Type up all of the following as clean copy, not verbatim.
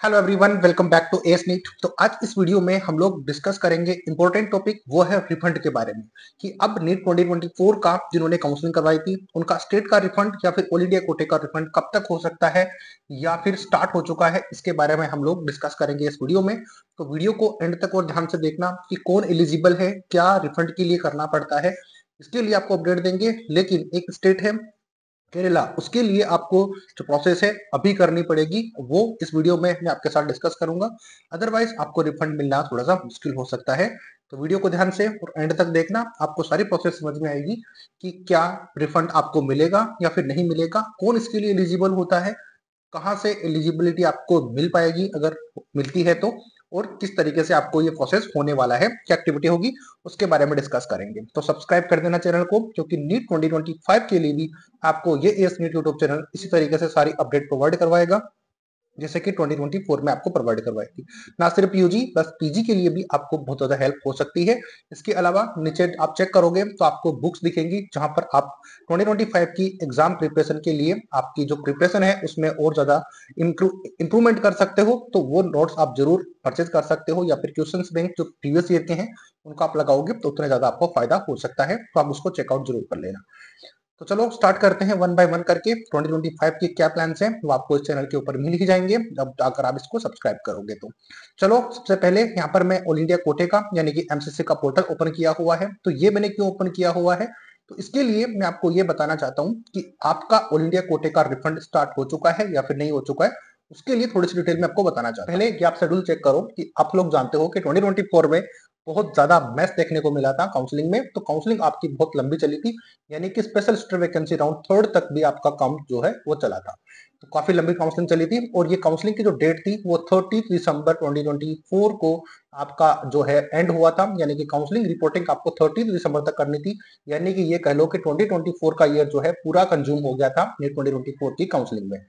Hello everyone, welcome back to S NEET. तो आज इस वीडियो में हम लोग डिस्कस करेंगे इंपॉर्टेंट टॉपिक, वो है रिफंड के बारे में कि अब नीट 2024 का जिन्होंने काउंसलिंग करवाई थी उनका स्टेट का रिफंड या फिर ऑल इंडिया कोटे का रिफंड कब तक हो सकता है या फिर स्टार्ट हो चुका है, इसके बारे में हम लोग डिस्कस करेंगे इस वीडियो में। तो वीडियो को एंड तक और ध्यान से देखना कि कौन एलिजिबल है, क्या रिफंड के लिए करना पड़ता है, इसके लिए आपको अपडेट देंगे। लेकिन एक स्टेट है केरला, उसके लिए आपको जो प्रोसेस है अभी करनी पड़ेगी, वो इस वीडियो में मैं आपके साथ डिस्कस करूंगा। अदरवाइज आपको रिफंड मिलना थोड़ा सा मुश्किल हो सकता है। तो वीडियो को ध्यान से और एंड तक देखना, आपको सारी प्रोसेस समझ में आएगी कि क्या रिफंड आपको मिलेगा या फिर नहीं मिलेगा, कौन इसके लिए एलिजिबल होता है, कहाँ से एलिजिबिलिटी आपको मिल पाएगी अगर मिलती है तो, और किस तरीके से आपको ये प्रोसेस होने वाला है, क्या एक्टिविटी होगी, उसके बारे में डिस्कस करेंगे। तो सब्सक्राइब कर देना चैनल को, क्योंकि नीट 2025 के लिए भी आपको ये एस नीट यूट्यूब चैनल इसी तरीके से सारी अपडेट प्रोवाइड करवाएगा जैसे कि 2024 में आपको प्रोवाइड करवाई थी। ना सिर्फ यूजी, बस पीजी के लिए भी आपको बहुत ज्यादा हेल्प हो सकती है। इसके अलावा नीचे आप चेक करोगे तो आपको बुक्स दिखेंगी जहां पर आप 2025 की एग्जाम प्रिपरेशन के लिए आपकी जो प्रिपरेशन है उसमें और ज्यादा इंप्रूवमेंट कर सकते हो। तो वो नोट्स आप जरूर परचेज कर सकते हो, या फिर क्वेश्चन बैंक जो प्रीवियस ईयर के हैं उनको आप लगाओगे तो उतना ज्यादा आपको फायदा हो सकता है। तो आप उसको चेकआउट जरूर कर लेना। तो चलो स्टार्ट करते हैं वन बाय वन करके। 2025 के क्या प्लान्स हैं वो आपको इस चैनल के ऊपर मिल ही जाएंगे अब अगर आप इसको सब्सक्राइब करोगे तो। चलो सबसे पहले यहाँ पर मैं ऑल इंडिया कोटे का यानी कि एमसीसी का पोर्टल ओपन किया हुआ है। तो ये मैंने क्यों ओपन किया हुआ है, तो इसके लिए मैं आपको ये बताना चाहता हूँ कि आपका ऑल इंडिया कोटे का रिफंड स्टार्ट हो चुका है या फिर नहीं हो चुका है। उसके लिए थोड़ी सी डिटेल में आपको बताना चाहता हूँ। पहले कि आप शेड्यूल चेक करो कि आप लोग जानते हो कि 2024 में बहुत ज्यादा मैच देखने को मिला था काउंसलिंग में। तो काउंसलिंग आपकी बहुत लंबी चली थी, यानी कि special sister vacancy round third तक भी आपका काम जो है वो चला था। तो काफी लंबी काउंसलिंग चली थी, और ये काउंसलिंग की जो डेट थी वो 30 दिसंबर 2024 को आपका जो है एंड हुआ था, यानी कि काउंसलिंग रिपोर्टिंग आपको 30 दिसंबर तक करनी थी। यानी कि ये कह लो कि 2024 का ईयर जो है पूरा कंज्यूम हो गया था नीट 2024 की काउंसलिंग में।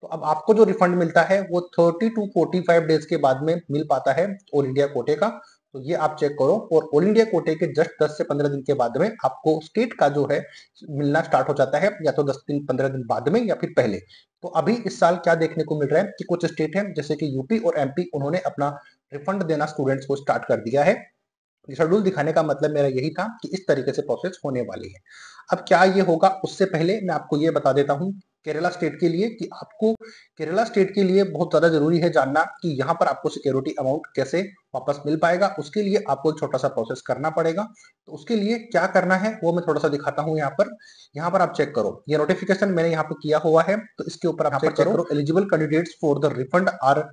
तो अब आपको जो रिफंड मिलता है वो 30 टू 45 डेज के बाद में मिल पाता है ऑल इंडिया कोटे का। तो ये आप चेक करो, और ऑल इंडिया कोटे के जस्ट 10 से 15 दिन के बाद में आपको स्टेट का जो है मिलना स्टार्ट हो जाता है, या तो 10 दिन 15 दिन बाद में या फिर पहले। तो अभी इस साल क्या देखने को मिल रहा है कि कुछ स्टेट है जैसे कि यूपी और एमपी, उन्होंने अपना रिफंड देना स्टूडेंट्स को स्टार्ट कर दिया है। शेड्यूल दिखाने का मतलब मेरा यही था कि इस तरीके से प्रोसेस होने वाली है। अब क्या ये होगा, उससे पहले मैं आपको ये बता देता हूँ केरला स्टेट के लिए कि आपको केरला स्टेट के लिए बहुत ज्यादा जरूरी है जानना कि यहाँ पर आपको सिक्योरिटी अमाउंट कैसे वापस मिल पाएगा। उसके लिए आपको एक छोटा सा प्रोसेस करना पड़ेगा। तो उसके लिए क्या करना है वो मैं थोड़ा सा दिखाता हूँ यहाँ पर आप चेक करो, ये नोटिफिकेशन मैंने यहाँ पे किया हुआ है। तो इसके ऊपर आप चेक करो, eligible candidates for the refund are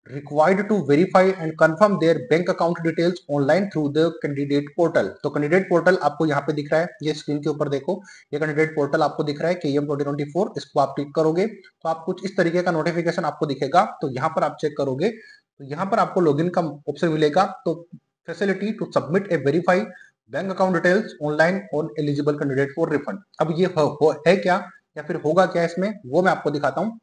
required to verify and confirm their bank account details online through the candidate portal। तो कैंडिडेट पोर्टल आपको यहाँ पे दिख रहा है, ये स्क्रीन के ऊपर देखो, ये कैंडिडेट पोर्टल आपको दिख रहा है KM 2024। इसको आप क्लिक करोगे तो आप कुछ इस तरीके का नोटिफिकेशन आपको दिखेगा। तो यहाँ पर आप चेक करोगे तो यहाँ पर आपको लॉगिन का ऑप्शन मिलेगा। तो facility to submit a verify bank account details online on eligible candidate for refund. अब ये है क्या या फिर होगा क्या इसमें, वो मैं आपको दिखाता हूँ।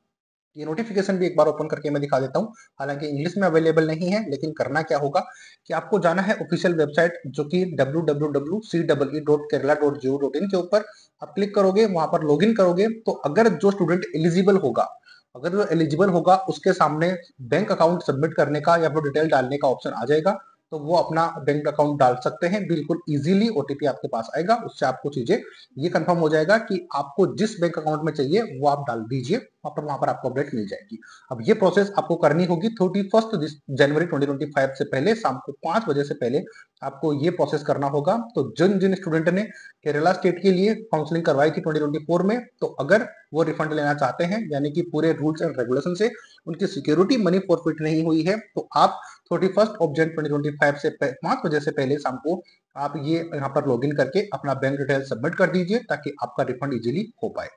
ये नोटिफिकेशन भी एक बार ओपन करके मैं दिखा देता हूँ। हालांकि इंग्लिश में अवेलेबल नहीं है, लेकिन करना क्या होगा कि आपको जाना है ऑफिशियल वेबसाइट जो कि www.cee.kerala.go.in के ऊपर आप क्लिक करोगे, वहां पर लॉगिन करोगे। तो अगर जो स्टूडेंट एलिजिबल होगा, अगर जो एलिजिबल होगा उसके सामने बैंक अकाउंट सबमिट करने का या फिर डिटेल डालने का ऑप्शन आ जाएगा। तो वो अपना बैंक अकाउंट डाल सकते हैं बिल्कुल इजीली। ओटीपी आपके पास आएगा, उससे आपको चीजें ये कंफर्म हो जाएगा कि आपको जिस बैंक अकाउंट में चाहिए वो आप डाल दीजिए, वहां पर आपको अपडेट मिल जाएगी। अब ये प्रोसेस आपको करनी होगी 31 जनवरी 2025 से पहले, शाम को 5 बजे से पहले आपको ये प्रोसेस करना होगा। तो जिन जिन स्टूडेंट ने केरला स्टेट के लिए काउंसलिंग करवाई थी 2024 में, तो अगर वो रिफंड लेना चाहते हैं, यानी कि पूरे रूल्स एंड रेगुलेशन से उनकी सिक्योरिटी मनी फॉरफिट नहीं हुई है, तो आप 31 से 5 बजे से पहले शाम को आप ये यहाँ पर लॉगिन करके अपना बैंक डिटेल सबमिट कर दीजिए, ताकि आपका रिफंड इजीली हो पाए।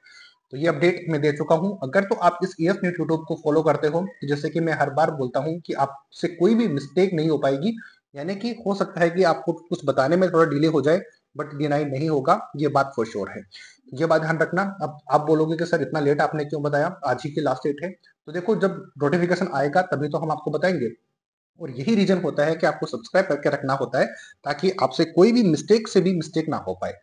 तो ये अपडेट मैं दे चुका हूं। अगर तो आप इस ES नीट यूट्यूब को फॉलो करते हो, तो जैसे कि मैं हर बार बोलता हूं कि आपसे कोई भी मिस्टेक नहीं हो पाएगी। यानी कि हो सकता है कि आपको कुछ बताने में थोड़ा डिले हो जाए, बट डिनाई नहीं होगा, ये बात फॉर श्योर है। ये बात ध्यान रखना। अब आप बोलोगे कि सर इतना लेट आपने क्यों बताया, आज ही की लास्ट डेट है। तो देखो, जब नोटिफिकेशन आएगा तभी तो हम आपको बताएंगे, और यही रीजन होता है कि आपको सब्सक्राइब करके रखना होता है, ताकि आपसे कोई भी मिस्टेक से भी मिस्टेक ना हो पाए।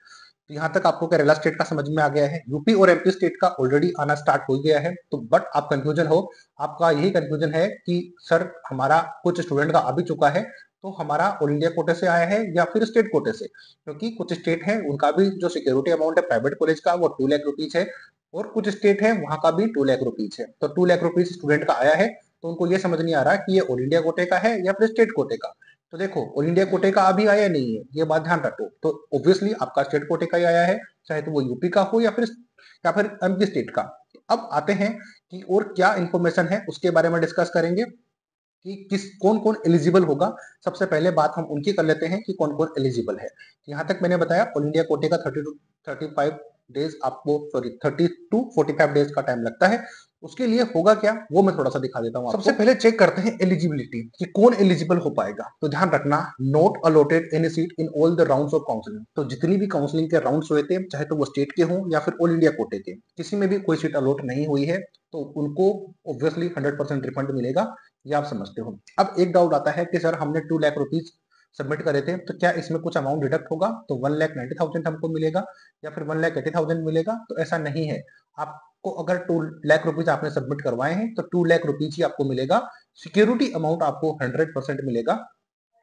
तो यहाँ तक आपको केरला स्टेट का समझ में आ गया है। यूपी और एमपी स्टेट का ऑलरेडी आना स्टार्ट हो गया है। तो बट आप कंफ्यूजन हो, आपका यही कंफ्यूजन है कि सर हमारा कुछ स्टूडेंट का आ भी चुका है, तो हमारा ऑल इंडिया कोटे से आया है या फिर स्टेट कोटे से, क्योंकि कुछ स्टेट है उनका भी जो सिक्योरिटी अमाउंट है प्राइवेट कॉलेज का वो 2 लाख रुपीज है, और कुछ स्टेट है वहां का भी 2 लाख रुपीज है। तो 2 लाख रुपीज स्टूडेंट का आया है, तो उनको ये समझ नहीं आ रहा कि ये ऑल इंडिया कोटे का है या फिर स्टेट कोटे का। तो देखो ऑल इंडिया कोटे का अभी आया नहीं है, ये बात ध्यान रखो। तो ऑब्वियसली आपका स्टेट कोटे का ही आया है, चाहे तो वो यूपी का हो या फिर एमपी स्टेट का। अब आते हैं कि और क्या इंफॉर्मेशन है उसके बारे में डिस्कस करेंगे कि किस कौन कौन एलिजिबल होगा। सबसे पहले बात हम उनकी कर लेते हैं कि कौन कौन एलिजिबल है। यहाँ तक मैंने बताया ऑल इंडिया कोटे का 30 टू 35 डेज आपको, सॉरी 30 टू 45 डेज का टाइम लगता है। उसके लिए होगा क्या वो मैं थोड़ा सा दिखा देता हूँ। सबसे पहले चेक करते हैं एलिजिबिलिटी कि कौन एलिजिबल हो पाएगा। तो ध्यान रखना, not allotted any seat in all the rounds of counselling. तो जितनी भी काउंसलिंग के राउंड्स हुए थे, चाहे तो वो स्टेट के हों या फिर ऑल इंडिया कोटे के, किसी में भी कोई सीट अलॉट नहीं हुई है, तो उनको ऑब्वियसली 100% रिफंड मिलेगा। ये आप समझते हो। अब एक डाउट आता है कि सर हमने 2 लाख रुपीज सबमिट करे थे, तो क्या इसमें कुछ अमाउंट डिडक्ट होगा, तो 1,90,000 हमको मिलेगा या फिर 1,80,000 मिलेगा? तो ऐसा नहीं है। आपको अगर 2 लाख रुपीज आपने सबमिट करवाए हैं तो 2 लाख रुपीज ही आपको मिलेगा। सिक्योरिटी अमाउंट आपको 100% मिलेगा।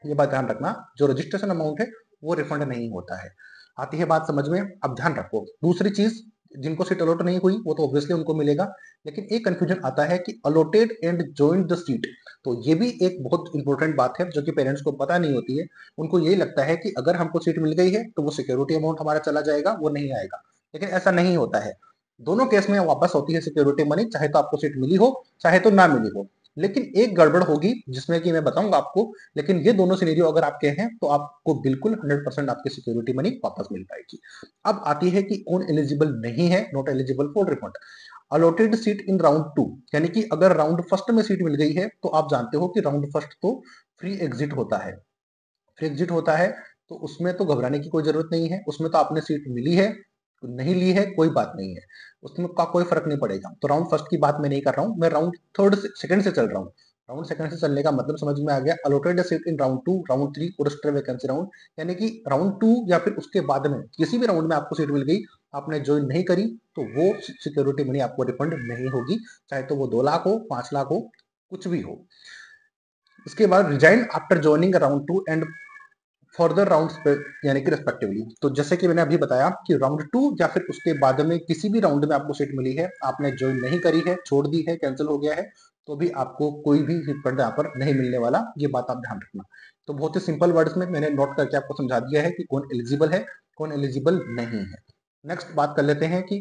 ये बात ध्यान रखना, जो रजिस्ट्रेशन अमाउंट है वो रिफंड नहीं होता है। आती है बात समझ में। अब ध्यान रखो दूसरी चीज, जिनको सीट अलॉट नहीं हुई वो तो ऑब्वियसली उनको मिलेगा, लेकिन एक कंफ्यूजन आता है कि allotted and joint the seat. तो ये भी एक बहुत इंपॉर्टेंट बात है जो कि पेरेंट्स को पता नहीं होती है। उनको यही लगता है कि अगर हमको सीट मिल गई है तो वो सिक्योरिटी अमाउंट हमारा चला जाएगा, वो नहीं आएगा, लेकिन ऐसा नहीं होता है। दोनों केस में वापस होती है सिक्योरिटी मनी, चाहे तो आपको सीट मिली हो चाहे तो ना मिली हो। लेकिन एक गड़बड़ होगी जिसमें कि मैं बताऊंगा आपको, लेकिन ये दोनों सिनेरियो अगर आपके हैं तो आपको बिल्कुल 100% आपकी सिक्योरिटी मनी वापस मिल पाएगी। अब आती है कि कौन एलिजिबल नहीं है, not eligible for refund. Allotted seat in round 2, यानी कि अगर राउंड फर्स्ट में सीट मिल गई है तो आप जानते हो कि राउंड फर्स्ट तो फ्री एग्जिट होता है। फ्री एग्जिट होता है तो उसमें तो घबराने की कोई जरूरत नहीं है। उसमें तो आपने सीट मिली है नहीं ली है कोई बात नहीं है, उसमें का कोई फर्क नहीं पड़ेगा। तो राउंड फर्स्ट की बात मैं नहीं कर रहा हूँ, मैं राउंड थर्ड से सेकंड से चल रहा हूँ। राउंड सेकंड से चलने का मतलब समझ में आ गया। Allotted seat in round 2, round 3 और स्ट्रे वैकेंसी राउंड, यानी कि राउंड 2 या फिर उसके बाद में किसी भी राउंड में आपको सीट मिल गई, आपने ज्वाइन नहीं करी, तो वो सिक्योरिटी मनी आपको रिफंड नहीं होगी, चाहे तो वो 2 लाख हो 5 लाख हो कुछ भी हो। इसके बाद resign after joining round 2 and further rounds पे, यानी कि रेस्पेक्टिवली। तो जैसे कि मैंने अभी बताया कि राउंड 2 या फिर उसके बाद में किसी भी राउंड में आपको सीट मिली है, आपने ज्वाइन नहीं करी है, छोड़ दी है, कैंसिल हो गया है, तो भी आपको कोई भी रिफंड यहाँ पर नहीं मिलने वाला। ये बात आप ध्यान रखना। तो बहुत ही सिंपल वर्ड्स में मैंने नोट करके आपको समझा दिया है कि कौन एलिजिबल है कौन एलिजिबल नहीं है। नेक्स्ट बात कर लेते हैं कि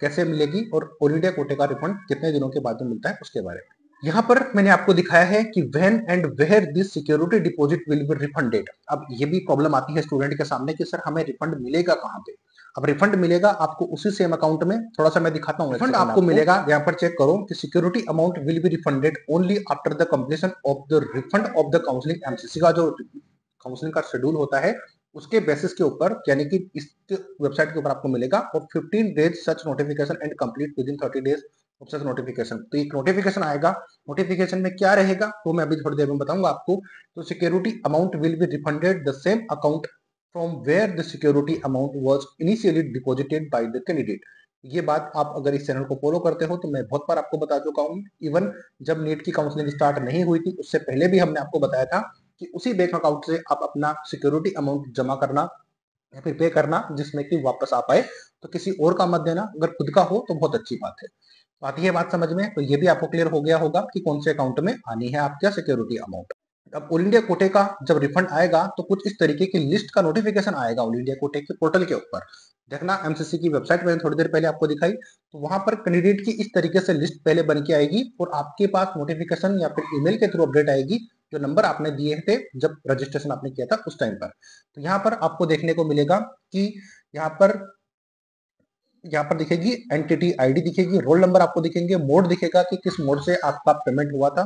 कैसे मिलेगी और ऑल इंडिया कोटे का रिफंड कितने दिनों के बाद में मिलता है उसके बारे में। यहाँ पर मैंने आपको दिखाया है कि when and where this security deposit will be refunded. अब ये भी प्रॉब्लम आती है स्टूडेंट के सामने कि सर हमें रिफंड मिलेगा कहाँ पे। अब रिफंड मिलेगा आपको उसी सेम अकाउंट में, थोड़ा सा मैं दिखाता हूँ। रिफंड आपको मिलेगा, यहाँ पर चेक करो कि security amount will be refunded only after the completion of the refund of the counselling. MCC का जो काउंसलिंग का शेड्यूल होता है उसके बेसिस के ऊपर, यानी कि इस वेबसाइट के ऊपर आपको मिलेगा। और 15 days such notification and complete with in 30 days of such notification. तो एक नोटिफिकेशन आएगा, नोटिफिकेशन में क्या रहेगा वो मैं अभी थोड़ी देर में बताऊंगा आपको। तो security amount will be refunded the same account from where the security amount was initially deposited by the candidate. ये बात आप अगर इस चैनल को फॉलो करते हो तो मैं बहुत बार आपको बता चुका हूँ। इवन जब नीट की काउंसलिंग स्टार्ट नहीं हुई थी उससे पहले भी हमने आपको बताया था कि उसी बैंक अकाउंट से आप अपना सिक्योरिटी अमाउंट जमा करना या फिर पे करना, जिसमें कि वापस आ पाए। तो किसी और का मत देना, अगर खुद का हो तो बहुत अच्छी बात है। तो आती है बात समझ में। तो ये भी आपको क्लियर हो गया होगा कि कौन से अकाउंट में आनी है आपका सिक्योरिटी अमाउंट। अब ऑल इंडिया कोटे का जब रिफंड आएगा तो कुछ इस तरीके की लिस्ट का नोटिफिकेशन आएगा ऑल इंडिया कोटे के पोर्टल के ऊपर। देखना एमसीसी की वेबसाइट मैंने थोड़ी देर पहले आपको दिखाई, तो वहां पर कैंडिडेट की इस तरीके से लिस्ट पहले बन के आएगी और आपके पास नोटिफिकेशन या फिर ईमेल के थ्रू अपडेट आएगी, जो नंबर आपने दिए थे जब रजिस्ट्रेशन आपने किया था उस टाइम पर। तो यहाँ पर आपको देखने को मिलेगा कि यहाँ पर दिखेगी एंटिटी आईडी, दिखेगी रोल नंबर आपको दिखेंगे, मोड दिखेगा कि किस मोड से आपका पेमेंट हुआ था,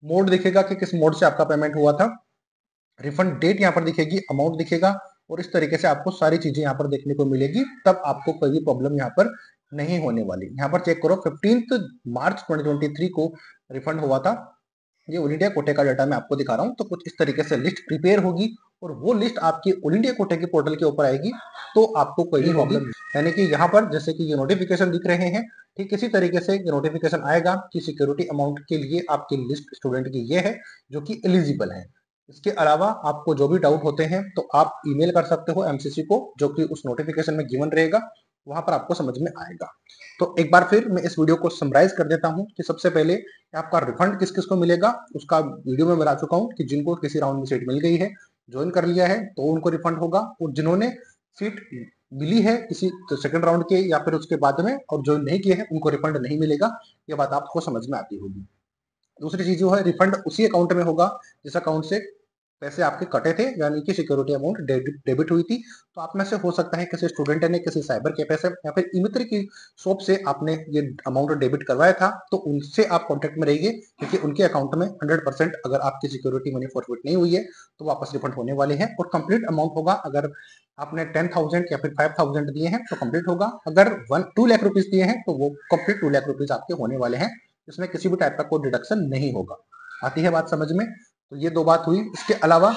मोड दिखेगा कि किस मोड से आपका पेमेंट हुआ था, रिफंड डेट यहाँ पर दिखेगी, अमाउंट दिखेगा, और इस तरीके से आपको सारी चीजें यहाँ पर देखने को मिलेगी। तब आपको कोई भी प्रॉब्लम यहाँ पर नहीं होने वाली। यहाँ पर चेक करो 15 मार्च 2023 को रिफंड हुआ था। ये ऑल इंडिया कोटे का डाटा मैं आपको दिखा रहा हूँ। तो कुछ इस तरीके से लिस्ट प्रिपेयर होगी और वो लिस्ट आपकी ऑल इंडिया कोटे के पोर्टल के ऊपर आएगी तो आपको कोई नहीं होगी। यानी कि यहाँ पर जैसे कि ये नोटिफिकेशन दिख रहे हैं, ठीक इसी तरीके से ये नोटिफिकेशन आएगा कि सिक्योरिटी अमाउंट के लिए आपकी लिस्ट स्टूडेंट की ये है जो कि एलिजिबल है। इसके अलावा आपको जो भी डाउट होते हैं तो आप ईमेल कर सकते हो एमसीसी को, जो कि उस नोटिफिकेशन में गिवन रहेगा, वहां पर आपको समझ में आएगा। तो एक बार फिर मैं इस वीडियो को समराइज कर देता हूं कि सबसे पहले आपका रिफंड किस किस को मिलेगा उसका वीडियो में बता चुका हूं कि जिनको किसी राउंड में सीट मिल गई है, ज्वाइन कर लिया है, तो उनको रिफंड होगा, और जिन्होंने सीट मिली है किसी सेकंड राउंड के या फिर उसके बाद में और ज्वाइन नहीं किए हैं उनको रिफंड नहीं मिलेगा। ये बात आपको समझ में आती होगी। दूसरी चीज जो है, रिफंड उसी अकाउंट में होगा जिस अकाउंट से पैसे आपके कटे थे, यानी कि सिक्योरिटी अमाउंट डेबिट हुई थी। तो आप में से हो सकता है किसी स्टूडेंट ने किसी साइबर कैफे से या फिर ई-मित्र की शॉप से आपने ये अमाउंट डेबिट करवाया था, तो उनसे आप कांटेक्ट में रहिए, क्योंकि उनके अकाउंट में 100% अगर आपकी सिक्योरिटी मनी फॉरफिट नहीं हुई है तो वापस रिफंड होने वाले हैं, और कंप्लीट अमाउंट होगा। अगर आपने 10,000 या फिर 5,000 दिए हैं तो कंप्लीट होगा, अगर 2 लाख रुपीज दिए हैं तो वो कंप्लीट 2 लाख रुपीज आपके होने वाले हैं। इसमें किसी भी टाइप का कोई डिडक्शन नहीं होगा। आती है बात समझ में? तो ये 2 बात हुई। इसके अलावा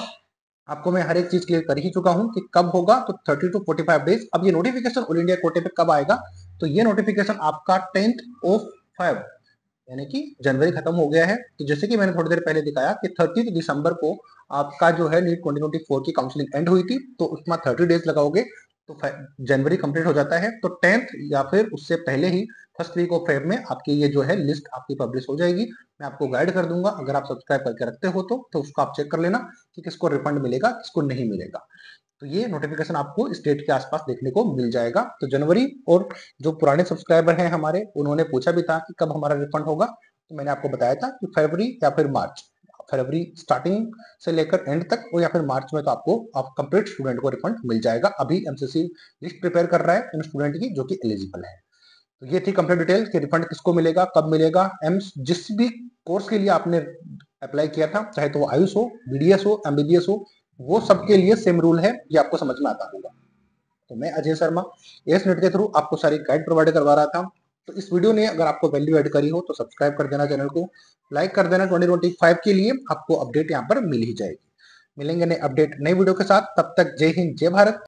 आपको मैं हर एक चीज क्लियर कर ही चुका हूं कि कब होगा, तो 30 टू 45 डेज। अब ये नोटिफिकेशन ऑल इंडिया कोटे पे कब आएगा, तो ये नोटिफिकेशन आपका 10/5 यानी कि जनवरी खत्म हो गया है। तो जैसे कि मैंने थोड़ी देर पहले दिखाया कि 30 दिसंबर को आपका जो है नीट 2024 की काउंसलिंग एंड हुई थी, तो उसमें 30 डेज लगाओगे तो जनवरी कंप्लीट हो जाता है। तो 10th या फिर उससे पहले ही फर्स्ट वीक ऑफ फेब में आपकी ये जो है लिस्ट आपकी पब्लिश हो जाएगी। मैं आपको गाइड कर दूंगा, अगर आप सब्सक्राइब करके रखते हो तो उसको आप चेक कर लेना कि किसको रिफंड मिलेगा किसको नहीं मिलेगा। तो ये नोटिफिकेशन आपको इस डेट के आसपास देखने को मिल जाएगा। तो जनवरी, और जो पुराने सब्सक्राइबर हैं हमारे उन्होंने पूछा भी था कि कब हमारा रिफंड होगा, तो मैंने आपको बताया था कि फरवरी या फिर मार्च, फरवरी स्टार्टिंग से लेकर एंड तक, और या फिर मार्च में तो आपको आप कंप्लीट स्टूडेंट को रिफंड मिल जाएगा। अभी एमसीसी लिस्ट प्रिपेयर कर रहा है इन स्टूडेंट की जो कि एलिजिबल है। तो ये थी कंप्लीट डिटेल कि रिफंड किसको मिलेगा, कब मिलेगा। एम्स जिस भी कोर्स के लिए आपने अप्लाई किया था, चाहे तो वो आयुष हो, बीडीएस हो, एमबीबीएस हो, वो सबके लिए सेम रूल है, ये आपको समझ में आता होगा। तो मैं अजय शर्मा एस नेट के थ्रू आपको सारी गाइड प्रोवाइड करवा रहा था। तो इस वीडियो ने अगर आपको वैल्यू ऐड करी हो तो सब्सक्राइब कर देना चैनल को, लाइक कर देना। 2025 के लिए आपको अपडेट यहाँ पर मिल ही जाएगी। मिलेंगे नए अपडेट नई वीडियो के साथ, तब तक जय हिंद जय भारत।